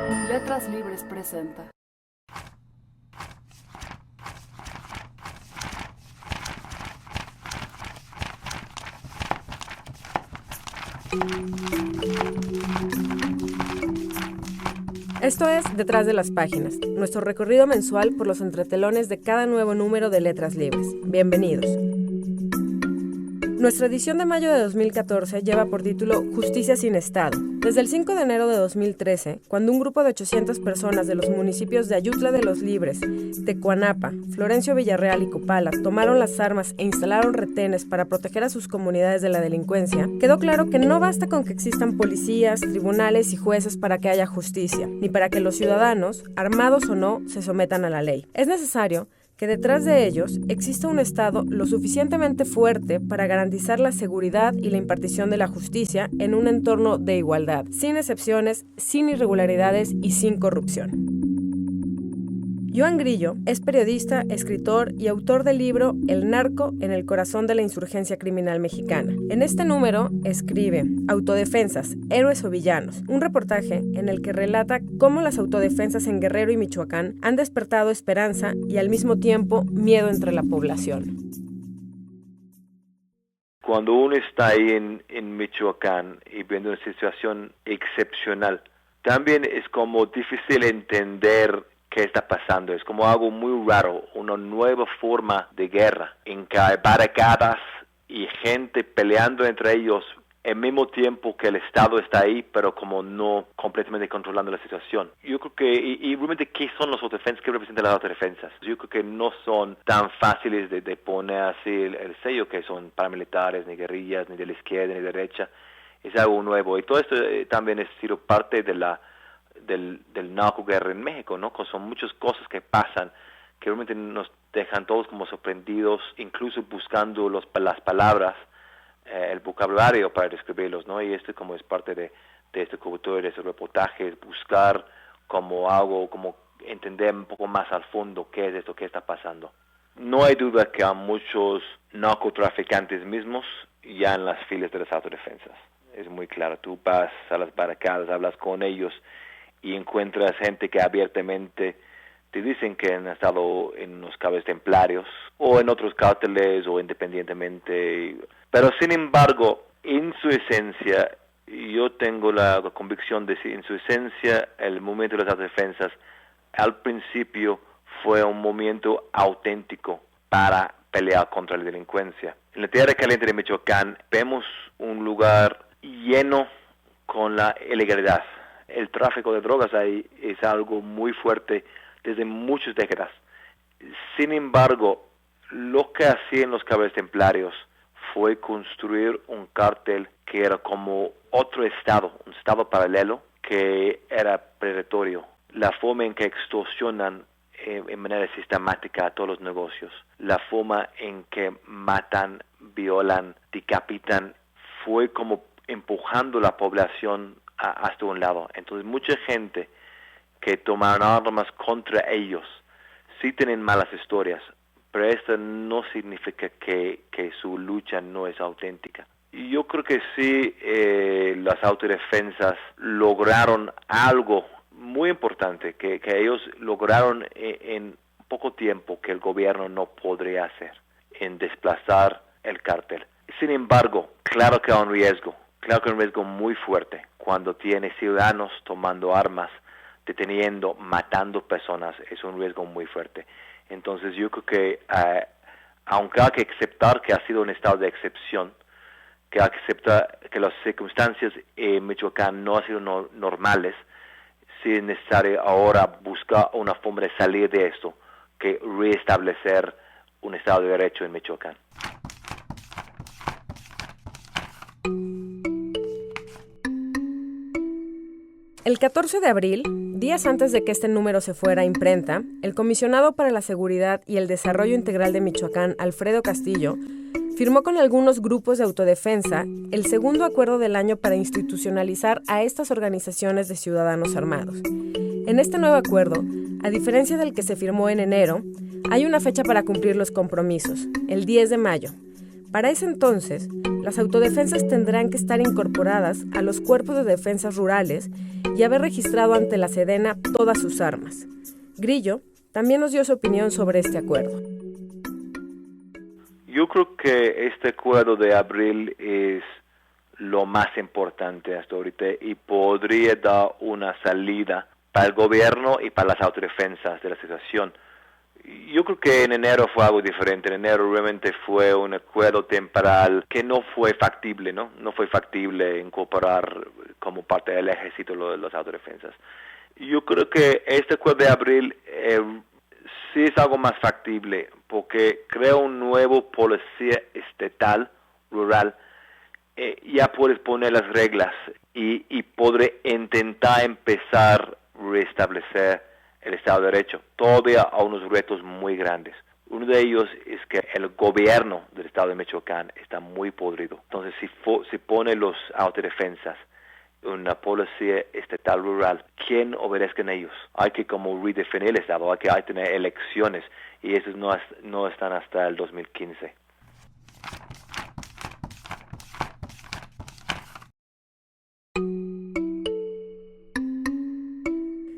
Letras Libres presenta. Esto es Detrás de las Páginas, nuestro recorrido mensual por los entretelones de cada nuevo número de Letras Libres. Bienvenidos. Nuestra edición de mayo de 2014 lleva por título Justicia sin Estado. Desde el 5 de enero de 2013, cuando un grupo de 800 personas de los municipios de Ayutla de los Libres, Tecuanapa, Florencio Villarreal y Copala tomaron las armas e instalaron retenes para proteger a sus comunidades de la delincuencia, quedó claro que no basta con que existan policías, tribunales y jueces para que haya justicia, ni para que los ciudadanos, armados o no, se sometan a la ley. Es necesario que detrás de ellos exista un Estado lo suficientemente fuerte para garantizar la seguridad y la impartición de la justicia en un entorno de igualdad, sin excepciones, sin irregularidades y sin corrupción. Joan Grillo es periodista, escritor y autor del libro El narco en el corazón de la insurgencia criminal mexicana. En este número escribe Autodefensas, héroes o villanos, un reportaje en el que relata cómo las autodefensas en Guerrero y Michoacán han despertado esperanza y al mismo tiempo miedo entre la población. Cuando uno está ahí en Michoacán y viendo una situación excepcional, también es como difícil entender qué está pasando. Es como algo muy raro, una nueva forma de guerra en que hay barricadas y gente peleando entre ellos al mismo tiempo que el Estado está ahí, pero como no completamente controlando la situación. Yo creo que, y realmente, ¿qué son los autodefensas? ¿Qué representan las autodefensas? Yo creo que no son tan fáciles de poner así el sello, que son paramilitares, ni guerrillas, ni de la izquierda, ni de la derecha. Es algo nuevo. Y todo esto también ha sido parte de del narcoguerra en México, ¿no? Son muchas cosas que pasan que realmente nos dejan todos como sorprendidos, incluso buscando las palabras, el vocabulario para describirlos, ¿no? Y esto como es parte de este cobertura, de estos reportajes, buscar como algo, como entender un poco más al fondo qué es esto, qué está pasando. No hay duda que hay muchos narcotraficantes mismos ya en las filas de las autodefensas. Es muy claro, tú vas a las barricadas, hablas con ellos y encuentras gente que abiertamente te dicen que han estado en los cabezas templarios o en otros cárteles o independientemente. Pero sin embargo, en su esencia, yo tengo la convicción de que en su esencia el movimiento de las autodefensas al principio fue un movimiento auténtico para pelear contra la delincuencia. En la Tierra Caliente de Michoacán vemos un lugar lleno con la ilegalidad. El tráfico de drogas ahí es algo muy fuerte desde muchas décadas. Sin embargo, lo que hacían los cabezas templarios fue construir un cártel que era como otro estado, un estado paralelo que era predatorio. La forma en que extorsionan en manera sistemática a todos los negocios, la forma en que matan, violan, decapitan, fue como empujando la población hasta un lado. Entonces mucha gente que tomaron armas contra ellos sí tienen malas historias, pero esto no significa que su lucha no es auténtica. Y yo creo que sí, las autodefensas lograron algo muy importante, que ellos lograron en poco tiempo que el gobierno no podría hacer, en desplazar el cártel. Sin embargo, claro que hay un riesgo muy fuerte cuando tiene ciudadanos tomando armas, deteniendo, matando personas. Es un riesgo muy fuerte. Entonces yo creo que aunque hay que aceptar que ha sido un estado de excepción, que hay que aceptar que las circunstancias en Michoacán no han sido normales, sí es necesario ahora buscar una forma de salir de esto, que restablecer un estado de derecho en Michoacán. El 14 de abril, días antes de que este número se fuera a imprenta, el comisionado para la Seguridad y el Desarrollo Integral de Michoacán, Alfredo Castillo, firmó con algunos grupos de autodefensa el segundo acuerdo del año para institucionalizar a estas organizaciones de ciudadanos armados. En este nuevo acuerdo, a diferencia del que se firmó en enero, hay una fecha para cumplir los compromisos, el 10 de mayo. Para ese entonces, las autodefensas tendrán que estar incorporadas a los cuerpos de defensas rurales y haber registrado ante la Sedena todas sus armas. Grillo también nos dio su opinión sobre este acuerdo. Yo creo que este acuerdo de abril es lo más importante hasta ahorita y podría dar una salida para el gobierno y para las autodefensas de la situación. Yo creo que en enero fue algo diferente. En enero realmente fue un acuerdo temporal que no fue factible, ¿no? No fue factible incorporar como parte del ejército lo de las autodefensas. Yo creo que este acuerdo de abril sí es algo más factible porque crea un nuevo policía estatal rural. Ya puedes poner las reglas y podré intentar empezar a restablecer el Estado de Derecho. Todavía hay unos retos muy grandes. Uno de ellos es que el gobierno del Estado de Michoacán está muy podrido. Entonces, si pone los autodefensas, una policía estatal rural, ¿quién obedezca en ellos? Hay que como redefinir el Estado, hay que tener elecciones y esos no están hasta el 2015.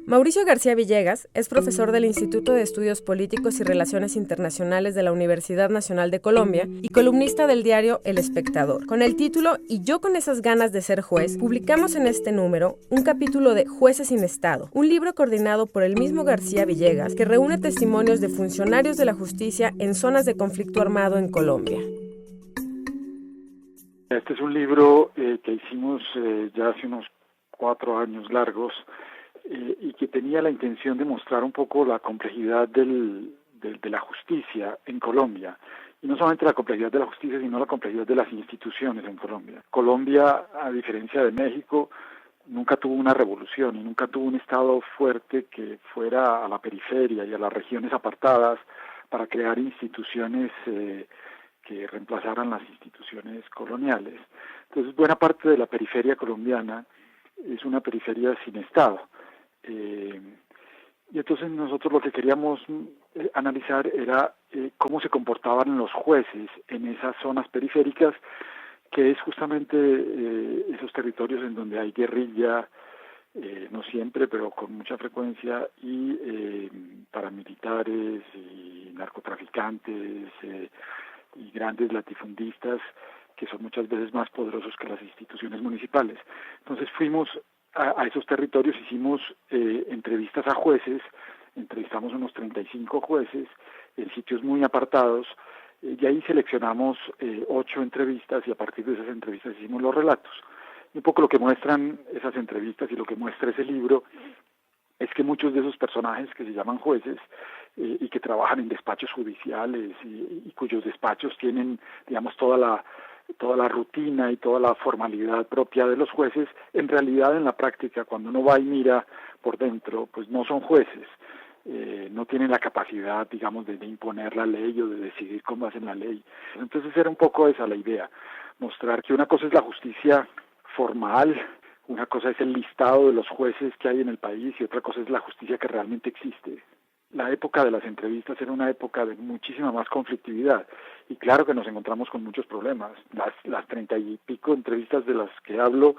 Mauricio García Villegas es profesor del Instituto de Estudios Políticos y Relaciones Internacionales de la Universidad Nacional de Colombia y columnista del diario El Espectador. Con el título "Y yo con esas ganas de ser juez", publicamos en este número un capítulo de Jueces sin Estado, un libro coordinado por el mismo García Villegas que reúne testimonios de funcionarios de la justicia en zonas de conflicto armado en Colombia. Este es un libro que hicimos ya hace unos 4 años largos, y que tenía la intención de mostrar un poco la complejidad de la justicia en Colombia. Y no solamente la complejidad de la justicia, sino la complejidad de las instituciones en Colombia. Colombia, a diferencia de México, nunca tuvo una revolución y nunca tuvo un Estado fuerte que fuera a la periferia y a las regiones apartadas para crear instituciones que reemplazaran las instituciones coloniales. Entonces, buena parte de la periferia colombiana es una periferia sin Estado. Y entonces nosotros lo que queríamos analizar era cómo se comportaban los jueces en esas zonas periféricas, que es justamente esos territorios en donde hay guerrilla, no siempre, pero con mucha frecuencia, y paramilitares y narcotraficantes y grandes latifundistas que son muchas veces más poderosos que las instituciones municipales. Entonces fuimos a esos territorios, hicimos entrevistas a jueces, entrevistamos unos 35 jueces en sitios muy apartados, y ahí seleccionamos 8 entrevistas y a partir de esas entrevistas hicimos los relatos. Y un poco lo que muestran esas entrevistas y lo que muestra ese libro es que muchos de esos personajes que se llaman jueces y que trabajan en despachos judiciales y cuyos despachos tienen, digamos, toda la rutina y toda la formalidad propia de los jueces, en realidad en la práctica, cuando uno va y mira por dentro, pues no son jueces, no tienen la capacidad, digamos, de imponer la ley o de decidir cómo hacen la ley. Entonces era un poco esa la idea, mostrar que una cosa es la justicia formal, una cosa es el listado de los jueces que hay en el país y otra cosa es la justicia que realmente existe. La época de las entrevistas era una época de muchísima más conflictividad y claro que nos encontramos con muchos problemas. Las 30 y pico entrevistas de las que hablo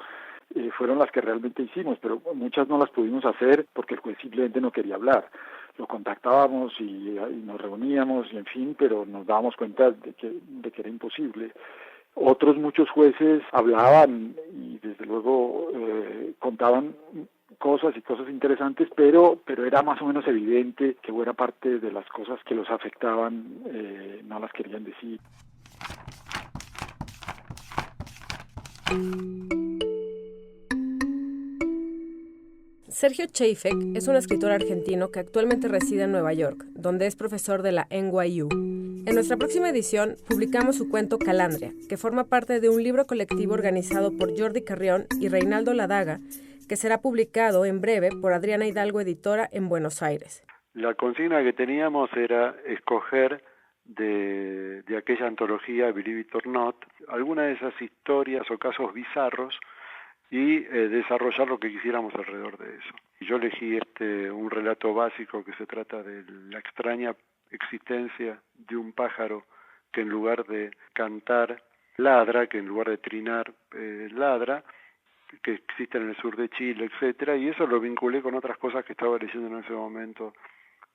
fueron las que realmente hicimos, pero muchas no las pudimos hacer porque el juez simplemente no quería hablar. Lo contactábamos y nos reuníamos y en fin, pero nos dábamos cuenta de que era imposible. Muchos jueces hablaban y desde luego contaban cosas interesantes, pero era más o menos evidente que buena parte de las cosas que los afectaban no las querían decir. Sergio Cheyfek es un escritor argentino que actualmente reside en Nueva York, donde es profesor de la NYU. En nuestra próxima edición publicamos su cuento Calandria, que forma parte de un libro colectivo organizado por Jordi Carrión y Reinaldo Ladaga, que será publicado en breve por Adriana Hidalgo Editora en Buenos Aires. La consigna que teníamos era escoger de aquella antología Believe It or Not alguna de esas historias o casos bizarros y desarrollar lo que quisiéramos alrededor de eso. Y yo elegí un relato básico que se trata de la extraña existencia de un pájaro que en lugar de cantar ladra, que en lugar de trinar ladra, que existen en el sur de Chile, etcétera, y eso lo vinculé con otras cosas que estaba leyendo en ese momento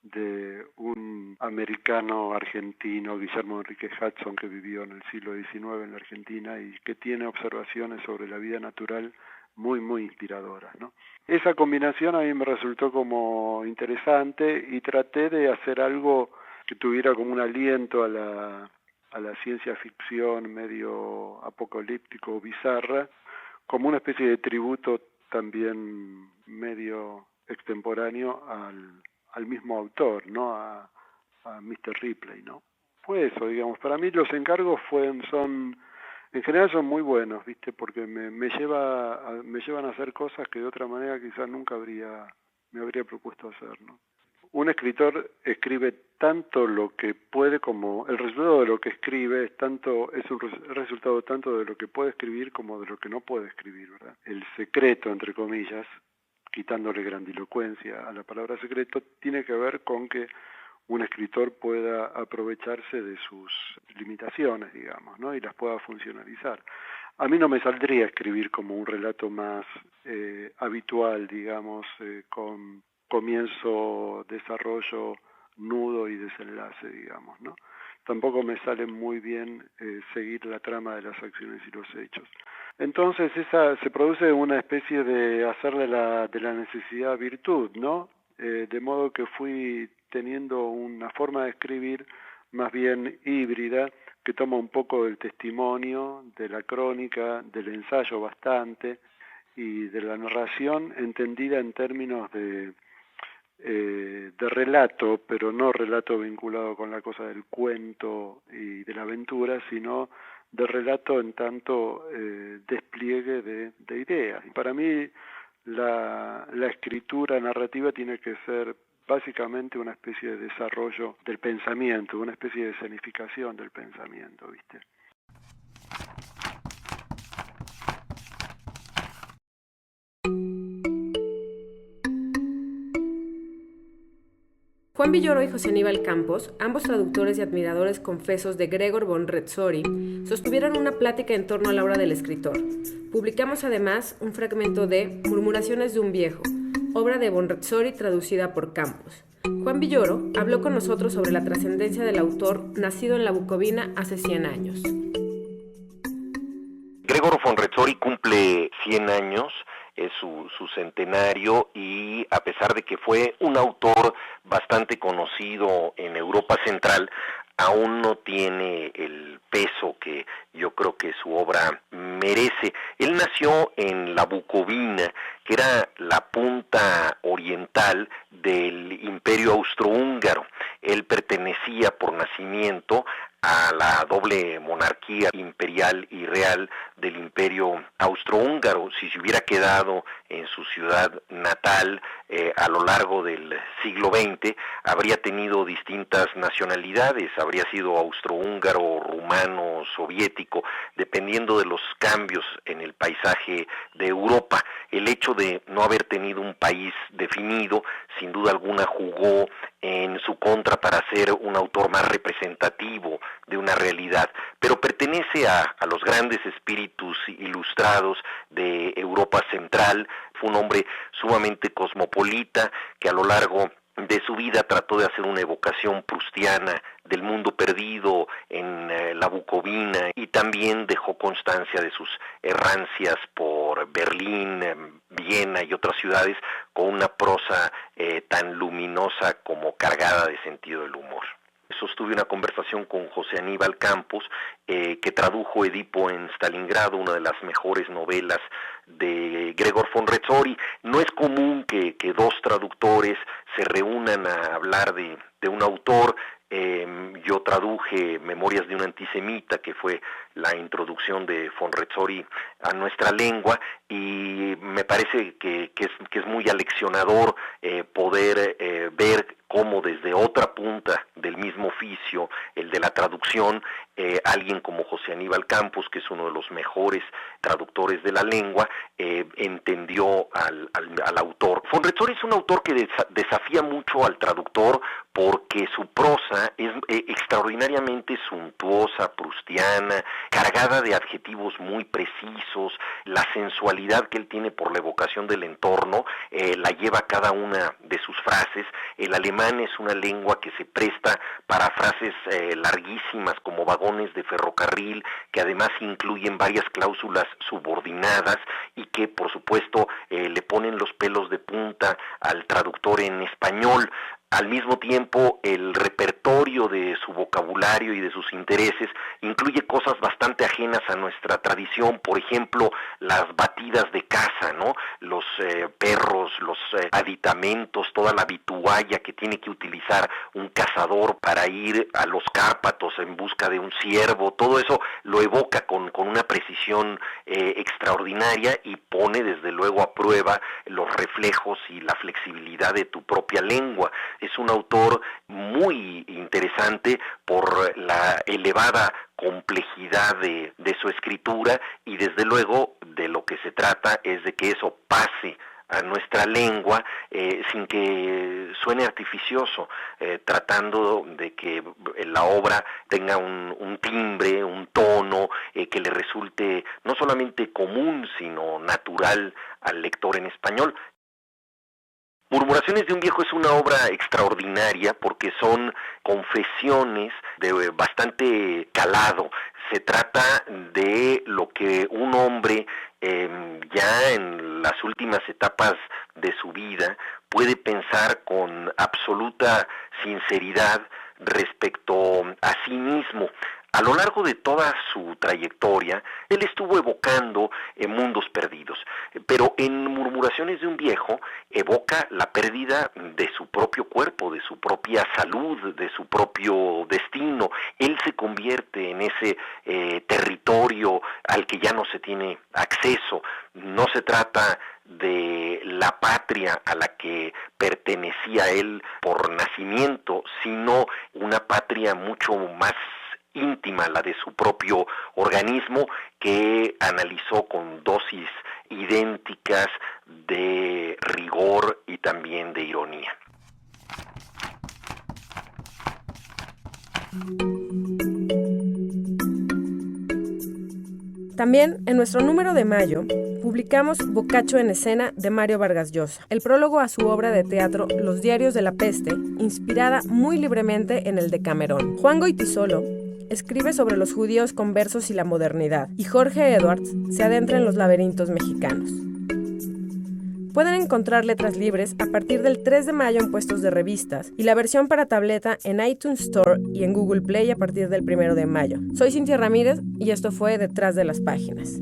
de un americano argentino, Guillermo Enrique Hudson, que vivió en el siglo XIX en la Argentina y que tiene observaciones sobre la vida natural muy inspiradoras, ¿no? Esa combinación a mí me resultó como interesante y traté de hacer algo que tuviera como un aliento a la ciencia ficción medio apocalíptico o bizarra, como una especie de tributo también medio extemporáneo al mismo autor, ¿no? A Mr. Ripley, ¿no? Fue eso, digamos. Para mí los encargos en general son muy buenos, ¿viste? Porque me llevan a hacer cosas que de otra manera quizás nunca me habría propuesto hacer, ¿no? Un escritor escribe tanto lo que puede como el resultado de lo que escribe es un resultado tanto de lo que puede escribir como de lo que no puede escribir, ¿verdad? El secreto, entre comillas, quitándole grandilocuencia a la palabra secreto, tiene que ver con que un escritor pueda aprovecharse de sus limitaciones, digamos, ¿no? Y las pueda funcionalizar. A mí no me saldría a escribir como un relato más habitual, digamos, con comienzo, desarrollo, nudo y desenlace, digamos, ¿no? Tampoco me sale muy bien seguir la trama de las acciones y los hechos. Entonces se produce una especie de hacer de la necesidad virtud, ¿no? De modo que fui teniendo una forma de escribir más bien híbrida, que toma un poco del testimonio, de la crónica, del ensayo bastante, y de la narración entendida en términos de relato, pero no relato vinculado con la cosa del cuento y de la aventura, sino de relato en tanto despliegue de ideas. Y para mí la escritura narrativa tiene que ser básicamente una especie de desarrollo del pensamiento, una especie de escenificación del pensamiento, ¿viste? Juan Villoro y José Aníbal Campos, ambos traductores y admiradores confesos de Gregor von Retzory, sostuvieron una plática en torno a la obra del escritor. Publicamos además un fragmento de Murmuraciones de un viejo, obra de von Retzory traducida por Campos. Juan Villoro habló con nosotros sobre la trascendencia del autor nacido en la Bucovina hace 100 años. Gregor von Retzory cumple 100 años, es su centenario, y a pesar de que fue un autor bastante conocido en Europa Central, aún no tiene el peso que yo creo que su obra merece. Él nació en la Bucovina, que era la punta oriental del Imperio Austrohúngaro. Él pertenecía por nacimiento a la doble monarquía imperial y real del Imperio Austrohúngaro. Si se hubiera quedado en su ciudad natal a lo largo del siglo XX, habría tenido distintas nacionalidades, habría sido austrohúngaro, rumano, soviético, dependiendo de los cambios en el paisaje de Europa. El hecho de no haber tenido un país definido, sin duda alguna jugó en su contra para ser un autor más representativo de una realidad, pero pertenece a los grandes espíritus ilustrados de Europa Central. Fue un hombre sumamente cosmopolita que a lo largo de su vida trató de hacer una evocación prustiana del mundo perdido en la Bucovina, y también dejó constancia de sus errancias por Berlín, Viena y otras ciudades, con una prosa tan luminosa como cargada de sentido del humor. Sostuve una conversación con José Aníbal Campos, que tradujo Edipo en Stalingrado, una de las mejores novelas de Gregor von Retzory. No es común que dos traductores se reúnan a hablar de un autor. Yo traduje Memorias de un antisemita, que fue la introducción de von Retzory a nuestra lengua, y me parece que es muy aleccionador poder ver cómo desde otra punta del mismo oficio, el de la traducción, alguien como José Aníbal Campos, que es uno de los mejores traductores de la lengua, entendió al autor. Von Retzory es un autor que desafía mucho al traductor porque su prosa es extraordinariamente suntuosa, proustiana, cargada de adjetivos muy precisos. La sensualidad que él tiene por la evocación del entorno la lleva cada una de sus frases. El alemán es una lengua que se presta para frases larguísimas como vagones de ferrocarril, que además incluyen varias cláusulas subordinadas y que por supuesto le ponen los pelos de punta al traductor en español. Al mismo tiempo, el repertorio de su vocabulario y de sus intereses incluye cosas bastante ajenas a nuestra tradición, por ejemplo, las batidas de caza, ¿no? Los perros, los aditamentos, toda la vitualla que tiene que utilizar un cazador para ir a los Cárpatos en busca de un ciervo, todo eso lo evoca con una precisión extraordinaria y pone desde luego a prueba los reflejos y la flexibilidad de tu propia lengua. Es un autor muy interesante por la elevada complejidad de su escritura y desde luego de lo que se trata es de que eso pase a nuestra lengua sin que suene artificioso, tratando de que la obra tenga un timbre, un tono que le resulte no solamente común sino natural al lector en español. Murmuraciones de un viejo es una obra extraordinaria porque son confesiones de bastante calado. Se trata de lo que un hombre ya en las últimas etapas de su vida puede pensar con absoluta sinceridad respecto a sí mismo. A lo largo de toda su trayectoria, él estuvo evocando mundos perdidos, pero en Murmuraciones de un viejo evoca la pérdida de su propio cuerpo, de su propia salud, de su propio destino. Él se convierte en ese territorio al que ya no se tiene acceso. No se trata de la patria a la que pertenecía él por nacimiento, sino una patria mucho más íntima, la de su propio organismo, que analizó con dosis idénticas de rigor y también de ironía. También en nuestro número de mayo publicamos Boccaccio en escena de Mario Vargas Llosa, el prólogo a su obra de teatro Los diarios de la peste, inspirada muy libremente en el Decamerón. Juan Goytisolo escribe sobre los judíos conversos y la modernidad, y Jorge Edwards se adentra en los laberintos mexicanos. Pueden encontrar Letras Libres a partir del 3 de mayo en puestos de revistas y la versión para tableta en iTunes Store y en Google Play a partir del 1 de mayo. Soy Cintia Ramírez y esto fue Detrás de las Páginas.